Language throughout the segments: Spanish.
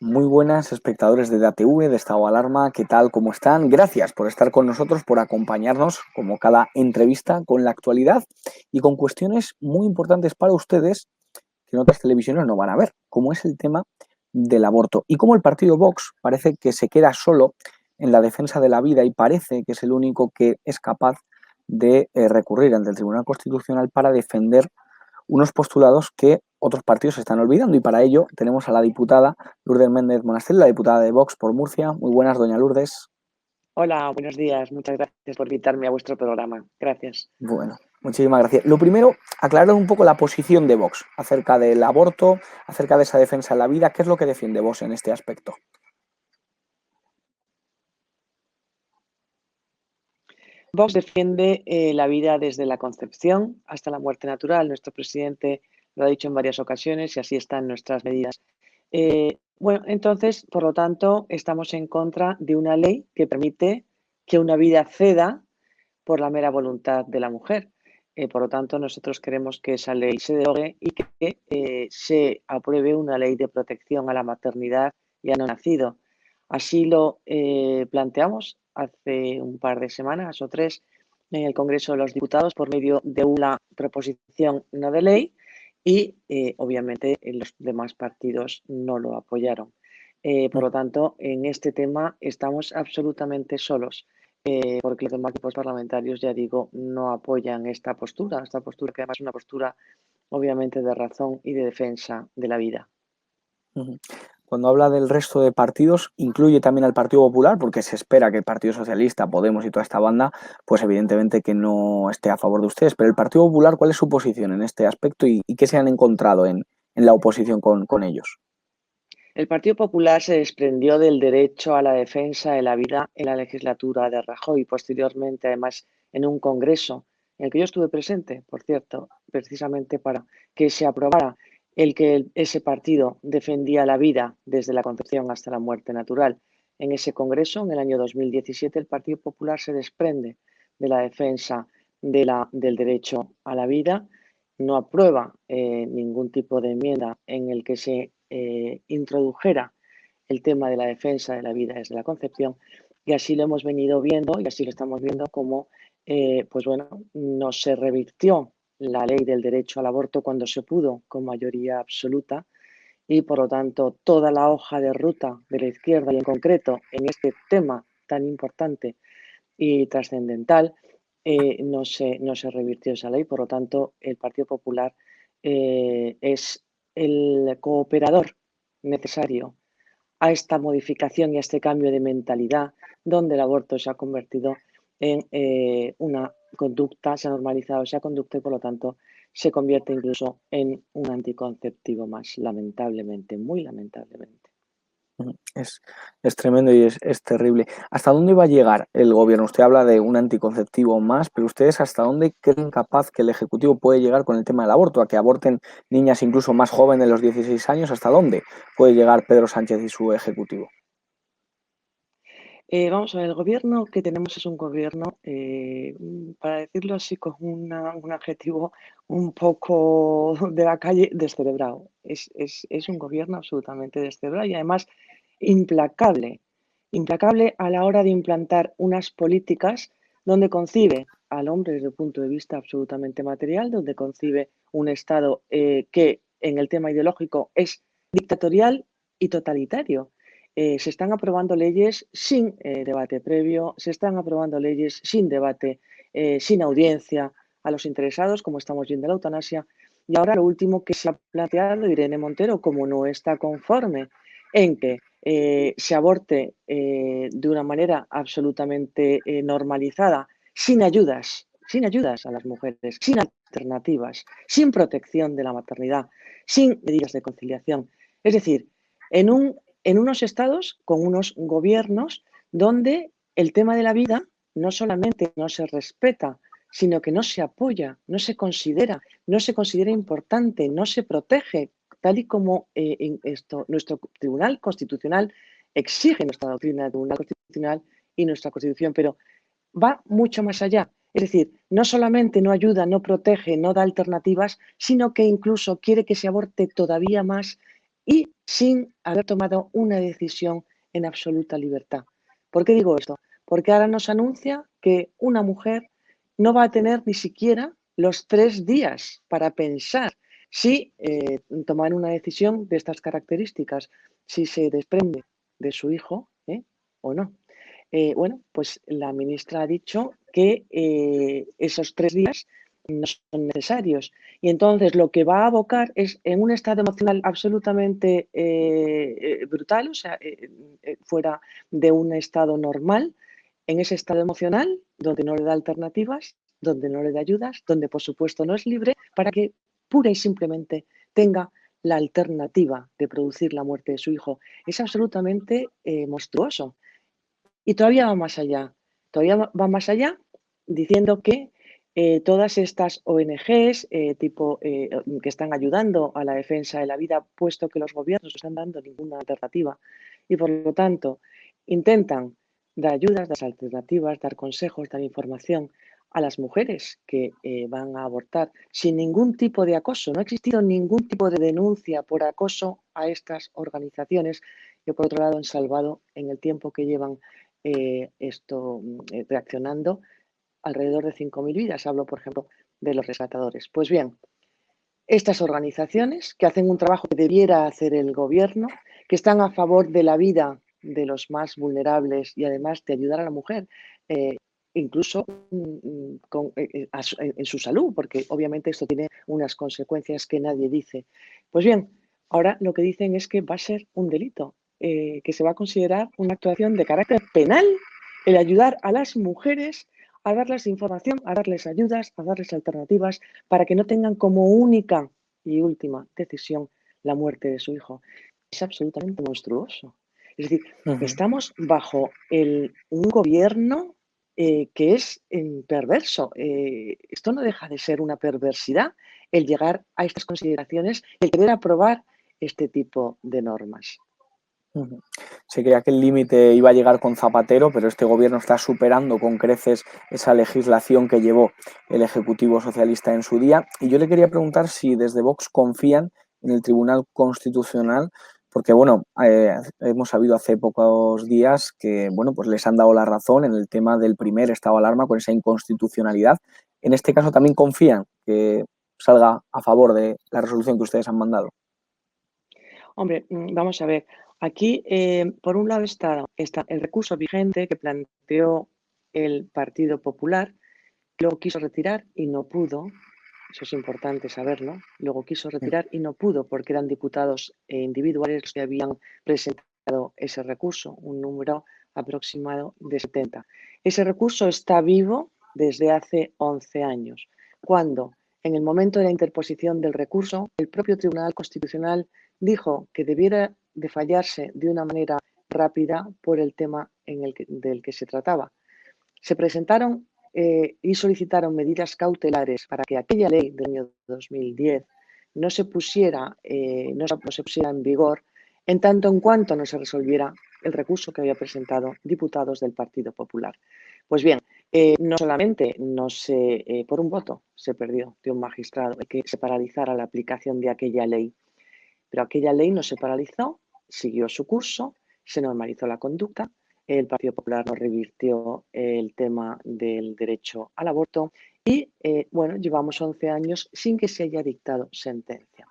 Muy buenas, espectadores de DATV, de Estado de Alarma. ¿Qué tal? ¿Cómo están? Gracias por estar con nosotros, por acompañarnos, como cada entrevista, con la actualidad y con cuestiones muy importantes para ustedes que en otras televisiones no van a ver, como es el tema del aborto. Y como el partido Vox parece que se queda solo en la defensa de la vida y parece que es el único que es capaz de recurrir ante el Tribunal Constitucional para defender unos postulados que otros partidos se están olvidando, y para ello tenemos a la diputada Lourdes Méndez Monasterio, la diputada de Vox por Murcia. Muy buenas, doña Lourdes. Hola, buenos días. Muchas gracias por invitarme a vuestro programa. Gracias. Bueno, muchísimas gracias. Lo primero, aclarar un poco la posición de Vox acerca del aborto, acerca de esa defensa de la vida. ¿Qué es lo que defiende Vox en este aspecto? Vox defiende la vida desde la concepción hasta la muerte natural. Nuestro presidente lo ha dicho en varias ocasiones y así están nuestras medidas. Bueno, entonces, por lo tanto, estamos en contra de una ley que permite que una vida ceda por la mera voluntad de la mujer. Por lo tanto, nosotros queremos que esa ley se derogue y que se apruebe una ley de protección a la maternidad y a no nacido. Así lo planteamos hace un par de semanas o tres en el Congreso de los Diputados por medio de una proposición no de ley y obviamente los demás partidos no lo apoyaron. Por lo tanto, en este tema estamos absolutamente solos porque los demás grupos parlamentarios, ya digo, no apoyan esta postura que además es una postura obviamente de razón y de defensa de la vida. Cuando habla del resto de partidos, incluye también al Partido Popular, porque se espera que el Partido Socialista, Podemos y toda esta banda, pues evidentemente que no esté a favor de ustedes. Pero el Partido Popular, ¿cuál es su posición en este aspecto y qué se han encontrado en la oposición con ellos? El Partido Popular se desprendió del derecho a la defensa de la vida en la legislatura de Rajoy y posteriormente, además, en un congreso en el que yo estuve presente, por cierto, precisamente para que se aprobara el que ese partido defendía la vida desde la concepción hasta la muerte natural. En ese congreso, en el año 2017, el Partido Popular se desprende de la defensa del derecho a la vida, no aprueba ningún tipo de enmienda en el que se introdujera el tema de la defensa de la vida desde la concepción, y así lo hemos venido viendo y así lo estamos viendo como pues bueno, no se revirtió la ley del derecho al aborto cuando se pudo con mayoría absoluta, y por lo tanto toda la hoja de ruta de la izquierda y en concreto en este tema tan importante y trascendental no se revirtió esa ley. Por lo tanto, el Partido Popular es el cooperador necesario a esta modificación y a este cambio de mentalidad, donde el aborto se ha convertido en una conducta, se ha normalizado esa conducta y por lo tanto se convierte incluso en un anticonceptivo más, lamentablemente, muy lamentablemente. Es, es tremendo y es terrible. ¿Hasta dónde va a llegar el gobierno? Usted habla de un anticonceptivo más, pero ustedes ¿hasta dónde creen capaz que el Ejecutivo puede llegar con el tema del aborto? ¿A que aborten niñas incluso más jóvenes de los 16 años? ¿Hasta dónde puede llegar Pedro Sánchez y su Ejecutivo? Vamos a ver, el gobierno que tenemos es un gobierno, para decirlo así con un adjetivo un poco de la calle, descerebrado. Es un gobierno absolutamente descerebrado y además implacable, implacable a la hora de implantar unas políticas donde concibe al hombre desde el punto de vista absolutamente material, donde concibe un Estado que en el tema ideológico es dictatorial y totalitario. Se están aprobando leyes sin debate previo, se están aprobando leyes sin debate, sin audiencia a los interesados, como estamos viendo la eutanasia. Y ahora lo último que se ha planteado Irene Montero, como no está conforme en que se aborte de una manera absolutamente normalizada, sin ayudas a las mujeres, sin alternativas, sin protección de la maternidad, sin medidas de conciliación. Es decir, en unos estados con unos gobiernos donde el tema de la vida no solamente no se respeta, sino que no se apoya, no se considera importante, no se protege, tal y como nuestro Tribunal Constitucional exige nuestra doctrina del Tribunal Constitucional y nuestra Constitución, pero va mucho más allá. Es decir, no solamente no ayuda, no protege, no da alternativas, sino que incluso quiere que se aborte todavía más y sin haber tomado una decisión en absoluta libertad. ¿Por qué digo esto? Porque ahora nos anuncia que una mujer no va a tener ni siquiera los 3 días para pensar si tomar una decisión de estas características, si se desprende de su hijo o no. Bueno, pues la ministra ha dicho que esos 3 días no son necesarios. Y entonces lo que va a abocar es en un estado emocional absolutamente brutal, o sea, fuera de un estado normal, en ese estado emocional donde no le da alternativas, donde no le da ayudas, donde por supuesto no es libre, para que pura y simplemente tenga la alternativa de producir la muerte de su hijo. Es absolutamente monstruoso. Y todavía va más allá, todavía va más allá diciendo que todas estas ONGs que están ayudando a la defensa de la vida, puesto que los gobiernos no están dando ninguna alternativa y por lo tanto intentan dar ayudas, dar alternativas, dar consejos, dar información a las mujeres que van a abortar sin ningún tipo de acoso. No ha existido ningún tipo de denuncia por acoso a estas organizaciones que por otro lado han salvado en el tiempo que llevan reaccionando alrededor de 5.000 vidas. Hablo, por ejemplo, de los rescatadores. Pues bien, estas organizaciones que hacen un trabajo que debiera hacer el gobierno, que están a favor de la vida de los más vulnerables y además de ayudar a la mujer, incluso en su salud, porque obviamente esto tiene unas consecuencias que nadie dice. Pues bien, ahora lo que dicen es que va a ser un delito, que se va a considerar una actuación de carácter penal el ayudar a las mujeres a darles información, a darles ayudas, a darles alternativas para que no tengan como única y última decisión la muerte de su hijo. Es absolutamente monstruoso. Es decir, estamos bajo un gobierno que es perverso. Esto no deja de ser una perversidad el llegar a estas consideraciones, el querer aprobar este tipo de normas. Se creía que el límite iba a llegar con Zapatero, pero este gobierno está superando con creces esa legislación que llevó el Ejecutivo Socialista en su día. Y yo le quería preguntar si desde Vox confían en el Tribunal Constitucional, porque bueno, hemos sabido hace pocos días que bueno, pues les han dado la razón en el tema del primer estado de alarma con esa inconstitucionalidad. En este caso también confían que salga a favor de la resolución que ustedes han mandado. Hombre, vamos a ver. Aquí, por un lado, está el recurso vigente que planteó el Partido Popular, luego quiso retirar y no pudo. Eso es importante saberlo. Luego quiso retirar y no pudo porque eran diputados individuales los que habían presentado ese recurso, un número aproximado de 70. Ese recurso está vivo desde hace 11 años, cuando en el momento de la interposición del recurso, el propio Tribunal Constitucional dijo que debiera de fallarse de una manera rápida por el tema del que se trataba. Se presentaron y solicitaron medidas cautelares para que aquella ley del año 2010 no se pusiera en vigor en tanto en cuanto no se resolviera el recurso que había presentado diputados del Partido Popular. Pues bien, no solamente por un voto se perdió de un magistrado que se paralizara la aplicación de aquella ley, pero aquella ley no se paralizó, siguió su curso, se normalizó la conducta, el Partido Popular no revirtió el tema del derecho al aborto y, bueno, llevamos 11 años sin que se haya dictado sentencia.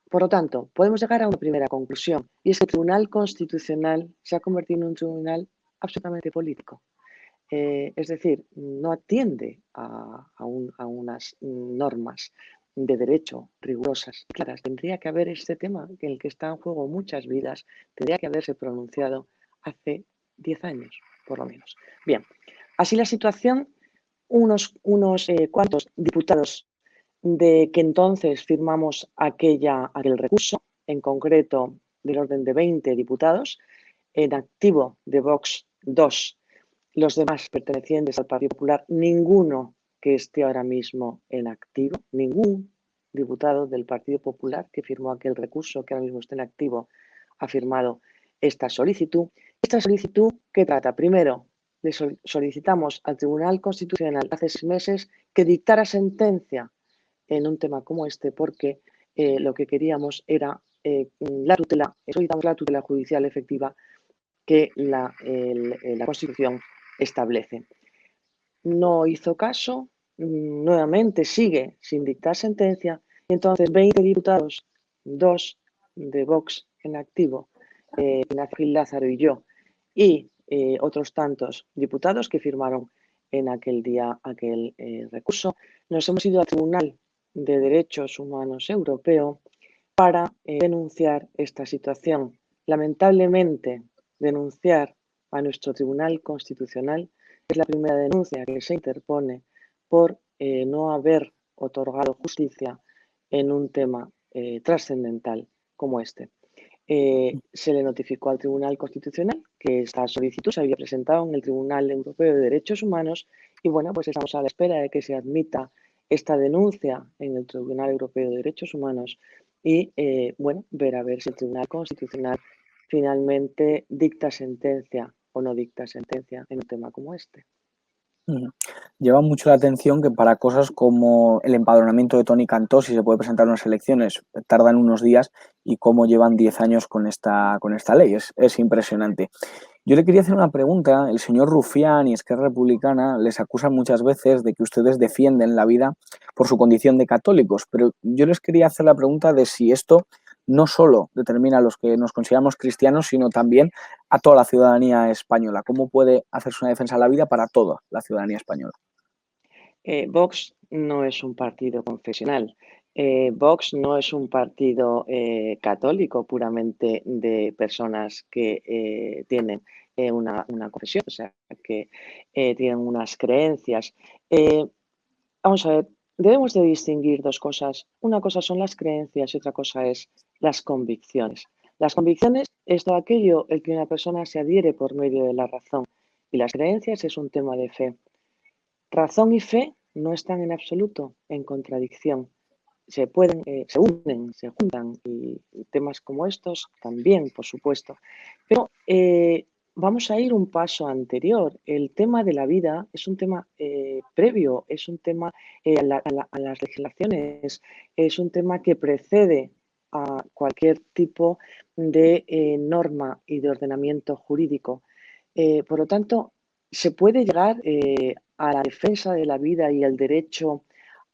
Por lo tanto, podemos llegar a una primera conclusión y es que el Tribunal Constitucional se ha convertido en un tribunal absolutamente político. Es decir, no atiende a unas normas de derecho rigurosas y claras. Tendría que haber este tema en el que está en juego muchas vidas, tendría que haberse pronunciado hace 10 años, por lo menos. Bien, así la situación, unos cuantos diputados de que entonces firmamos aquel recurso, en concreto del orden de 20 diputados, en activo de Vox 2, los demás pertenecientes al Partido Popular, ninguno que esté ahora mismo en activo, ningún diputado del Partido Popular que firmó aquel recurso, que ahora mismo está en activo, ha firmado esta solicitud. Esta solicitud, ¿qué trata? Primero, le solicitamos al Tribunal Constitucional hace 6 meses que dictara sentencia en un tema como este, porque lo que queríamos era solicitamos la tutela judicial efectiva que la Constitución establece. No hizo caso, nuevamente sigue sin dictar sentencia, y entonces 20 diputados, 2 de Vox en activo, Ignacio Gil Lázaro y yo, y otros tantos diputados que firmaron en aquel día aquel recurso, nos hemos ido al Tribunal de Derechos Humanos Europeo para denunciar esta situación. Lamentablemente, denunciar a nuestro Tribunal Constitucional es la primera denuncia que se interpone por no haber otorgado justicia en un tema trascendental como este. Se le notificó al Tribunal Constitucional que esta solicitud se había presentado en el Tribunal Europeo de Derechos Humanos y bueno, pues estamos a la espera de que se admita esta denuncia en el Tribunal Europeo de Derechos Humanos y bueno, ver a ver si el Tribunal Constitucional finalmente dicta sentencia o no dicta sentencia en un tema como este. Lleva mucho la atención que para cosas como el empadronamiento de Toni Cantó, si se puede presentar unas elecciones, tardan unos días y cómo llevan 10 años con esta ley. Es impresionante. Yo le quería hacer una pregunta. El señor Rufián y Esquerra Republicana les acusan muchas veces de que ustedes defienden la vida por su condición de católicos, pero yo les quería hacer la pregunta de si esto no solo determina a los que nos consideramos cristianos, sino también a toda la ciudadanía española. ¿Cómo puede hacerse una defensa de la vida para toda la ciudadanía española? Vox no es un partido confesional. Vox no es un partido católico puramente de personas que tienen una confesión, o sea, que tienen unas creencias. Vamos a ver, debemos de distinguir dos cosas. Una cosa son las creencias y otra cosa es las convicciones. Las convicciones es todo aquello en que una persona se adhiere por medio de la razón y las creencias es un tema de fe. Razón y fe no están en absoluto en contradicción. Se pueden, se unen, se juntan y temas como estos también, por supuesto. Pero vamos a ir un paso anterior. El tema de la vida es un tema previo, es un tema a las legislaciones, es un tema que precede a cualquier tipo de norma y de ordenamiento jurídico. Por lo tanto, se puede llegar a la defensa de la vida y el derecho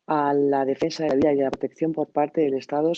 a la defensa de la vida y de la protección por parte del Estado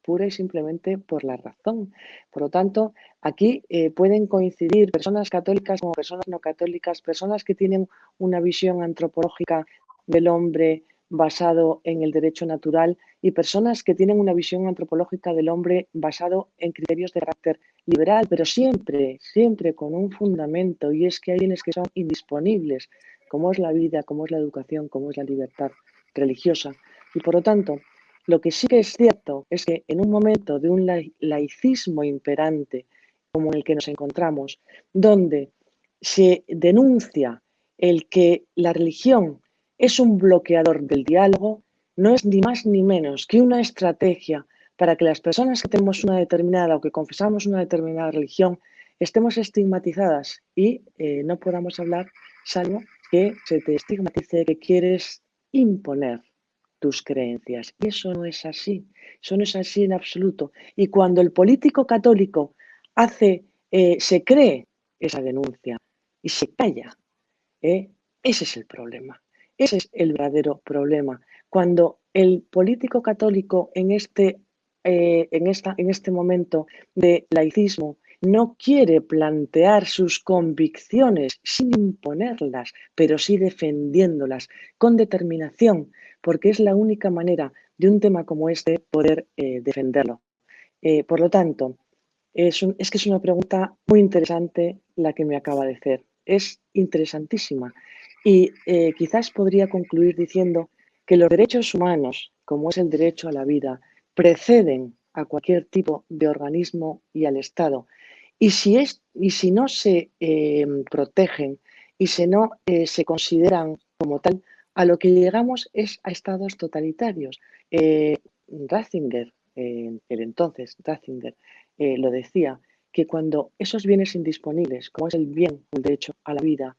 pura y simplemente por la razón. Por lo tanto, aquí pueden coincidir personas católicas como personas no católicas, personas que tienen una visión antropológica del hombre basado en el derecho natural y personas que tienen una visión antropológica del hombre basado en criterios de carácter liberal, pero siempre, siempre con un fundamento, y es que hay bienes que son indisponibles, como es la vida, como es la educación, como es la libertad religiosa. Y por lo tanto, lo que sí que es cierto es que en un momento de un laicismo imperante como en el que nos encontramos, donde se denuncia el que la religión es un bloqueador del diálogo, no es ni más ni menos que una estrategia para que las personas que tenemos una determinada o que confesamos una determinada religión estemos estigmatizadas y no podamos hablar salvo que se te estigmatice que quieres imponer tus creencias. Y eso no es así, eso no es así en absoluto. Y cuando el político católico se cree esa denuncia y se calla, ese es el problema, ese es el verdadero problema. Cuando el político católico en este momento de laicismo no quiere plantear sus convicciones sin imponerlas, pero sí defendiéndolas con determinación, porque es la única manera de un tema como este poder defenderlo. Por lo tanto, es que es una pregunta muy interesante la que me acaba de hacer. Es interesantísima. Y quizás podría concluir diciendo que los derechos humanos, como es el derecho a la vida, preceden a cualquier tipo de organismo y al Estado. Y si no se protegen y si no se consideran como tal, a lo que llegamos es a estados totalitarios. Ratzinger, el entonces Ratzinger, lo decía, que cuando esos bienes indisponibles, como es el bien, el derecho a la vida,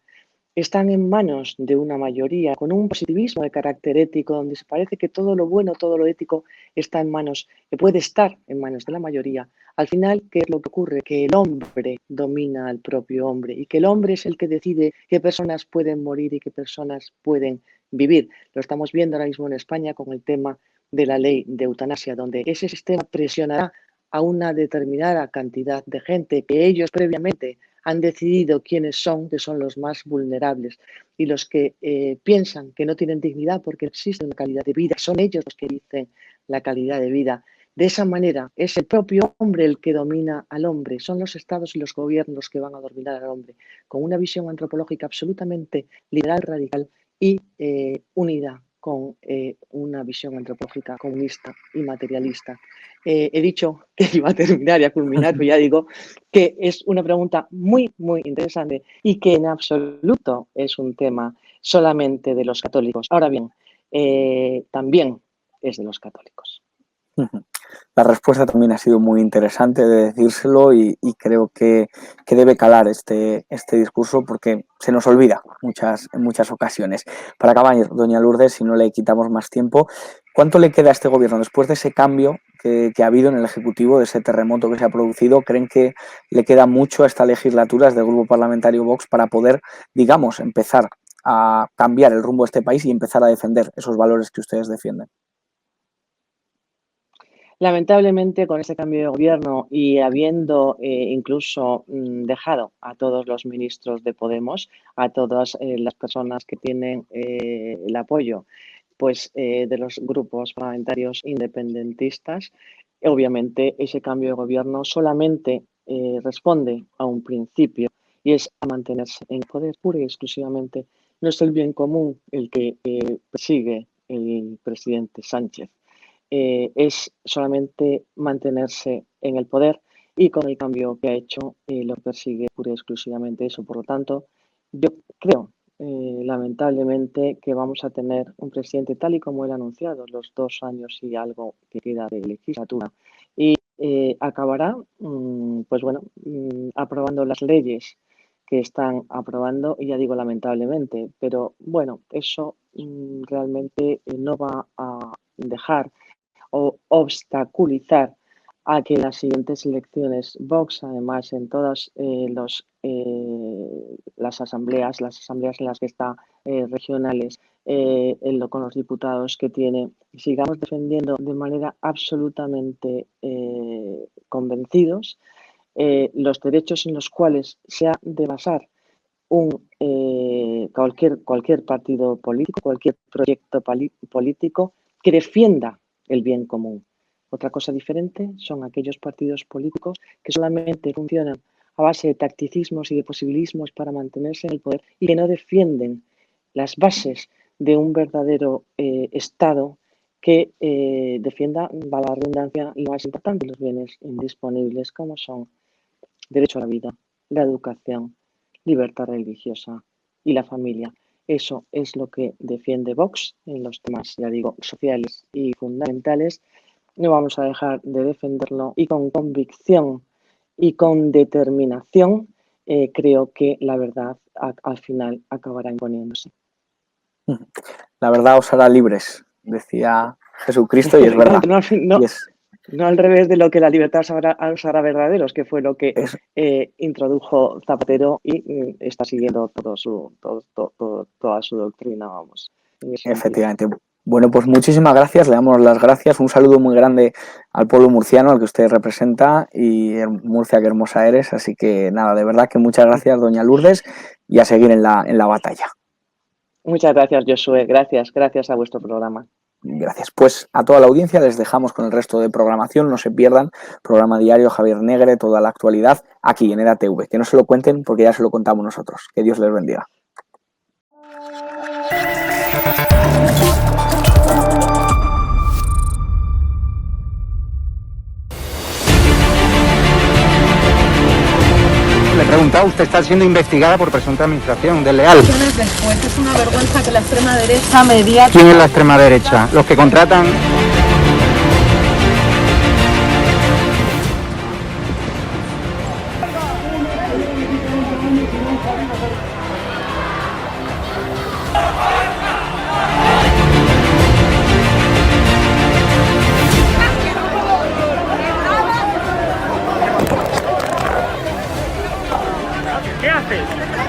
están en manos de una mayoría con un positivismo de carácter ético, donde se parece que todo lo bueno, todo lo ético está en manos, que puede estar en manos de la mayoría. Al final, ¿qué es lo que ocurre? Que el hombre domina al propio hombre y que el hombre es el que decide qué personas pueden morir y qué personas pueden vivir. Lo estamos viendo ahora mismo en España con el tema de la ley de eutanasia, donde ese sistema presionará a una determinada cantidad de gente que ellos previamente han decidido quiénes son, que son los más vulnerables y los que piensan que no tienen dignidad porque existe una calidad de vida. Son ellos los que dicen la calidad de vida. De esa manera es el propio hombre el que domina al hombre. Son los estados y los gobiernos que van a dominar al hombre con una visión antropológica absolutamente liberal, radical y unida con una visión antropológica comunista y materialista. He dicho que iba a terminar y a culminar, pero ya digo que es una pregunta muy, muy interesante y que en absoluto es un tema solamente de los católicos. Ahora bien, también es de los católicos. La respuesta también ha sido muy interesante de decírselo y creo que debe calar este discurso porque se nos olvida en muchas ocasiones. Para acabar, doña Lourdes, si no le quitamos más tiempo, ¿cuánto le queda a este gobierno después de ese cambio que ha habido en el Ejecutivo, de ese terremoto que se ha producido? ¿Creen que le queda mucho a esta legislatura desde el Grupo Parlamentario Vox para poder, digamos, empezar a cambiar el rumbo de este país y empezar a defender esos valores que ustedes defienden? Lamentablemente, con ese cambio de gobierno y habiendo incluso dejado a todos los ministros de Podemos, a todas las personas que tienen el apoyo pues, de los grupos parlamentarios independentistas, obviamente ese cambio de gobierno solamente responde a un principio y es a mantenerse en poder pura y exclusivamente. No es el bien común el que persigue el presidente Sánchez. Es solamente mantenerse en el poder y con el cambio que ha hecho lo persigue pura y exclusivamente eso. Por lo tanto, yo creo lamentablemente que vamos a tener un presidente tal y como él ha anunciado, los 2 años y algo que queda de legislatura y acabará pues bueno, aprobando las leyes que están aprobando, y ya digo lamentablemente, pero bueno, eso realmente no va a dejar o obstaculizar a que las siguientes elecciones Vox, además en todas las asambleas en las que está regionales, con los diputados que tiene, sigamos defendiendo de manera absolutamente convencidos los derechos en los cuales se ha de basar cualquier partido político, cualquier proyecto político que defienda el bien común. Otra cosa diferente son aquellos partidos políticos que solamente funcionan a base de tacticismos y de posibilismos para mantenerse en el poder y que no defienden las bases de un verdadero Estado que defienda, valga la redundancia, lo más importante, los bienes indisponibles como son derecho a la vida, la educación, libertad religiosa y la familia. Eso es lo que defiende Vox en los temas, ya digo, sociales y fundamentales. No vamos a dejar de defenderlo y con convicción y con determinación creo que la verdad al final acabará imponiéndose. La verdad os hará libres, decía Jesucristo, y es verdad. No al revés de lo que la libertad os hará verdaderos, que fue lo que introdujo Zapatero y está siguiendo toda su doctrina, vamos. Efectivamente. Bueno, pues muchísimas gracias, le damos las gracias, un saludo muy grande al pueblo murciano, al que usted representa, y Murcia, qué hermosa eres, así que nada, de verdad que muchas gracias, doña Lourdes, y a seguir en la batalla. Muchas gracias, Josué, gracias a vuestro programa. Gracias. Pues a toda la audiencia les dejamos con el resto de programación, no se pierdan, programa diario Javier Negre, toda la actualidad, aquí en EDATV, que no se lo cuenten porque ya se lo contamos nosotros, que Dios les bendiga. Le he preguntado, usted está siendo investigada por presunta administración desleal. Después es una vergüenza que la extrema derecha mediática... ¿Quién es la extrema derecha? Los que contratan...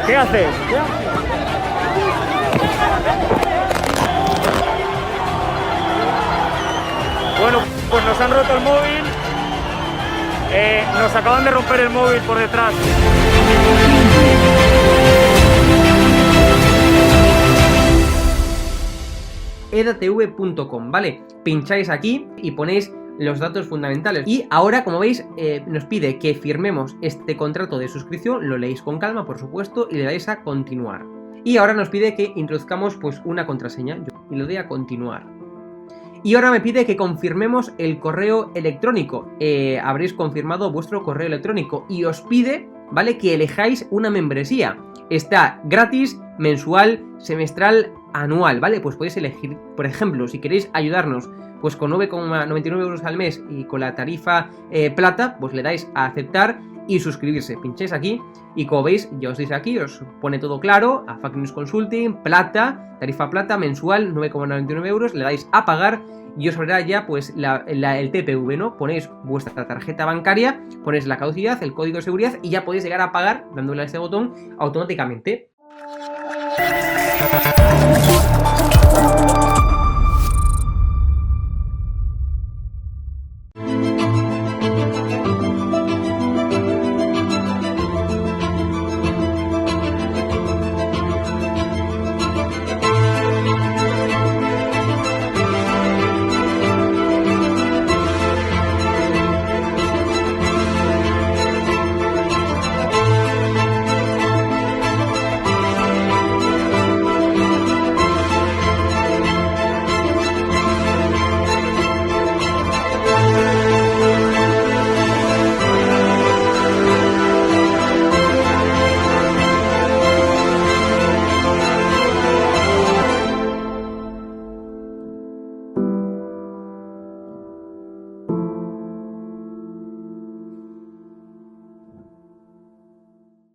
¿Qué haces? Bueno, pues nos han roto el móvil. Nos acaban de romper el móvil por detrás. edatv.com, ¿vale? Pincháis aquí y ponéis los datos fundamentales. Y ahora, como veis, nos pide que firmemos este contrato de suscripción, lo leéis con calma, por supuesto, y le dais a continuar. Y ahora nos pide que introduzcamos pues una contraseña, y le doy a continuar. Y ahora me pide que confirmemos el correo electrónico. Habréis confirmado vuestro correo electrónico y os pide, ¿vale?, que elijáis una membresía. Está gratis, mensual, semestral, anual, ¿vale? Pues podéis elegir, por ejemplo, si queréis ayudarnos pues con 9,99 euros al mes y con la tarifa plata, pues le dais a aceptar y suscribirse. Pincháis aquí y como veis, ya os dice aquí, os pone todo claro, a Fact News Consulting, plata, tarifa plata, mensual, 9,99 euros, le dais a pagar y os abrirá ya pues el TPV, ¿no? Ponéis vuestra tarjeta bancaria, ponéis la caducidad, el código de seguridad y ya podéis llegar a pagar dándole a este botón automáticamente.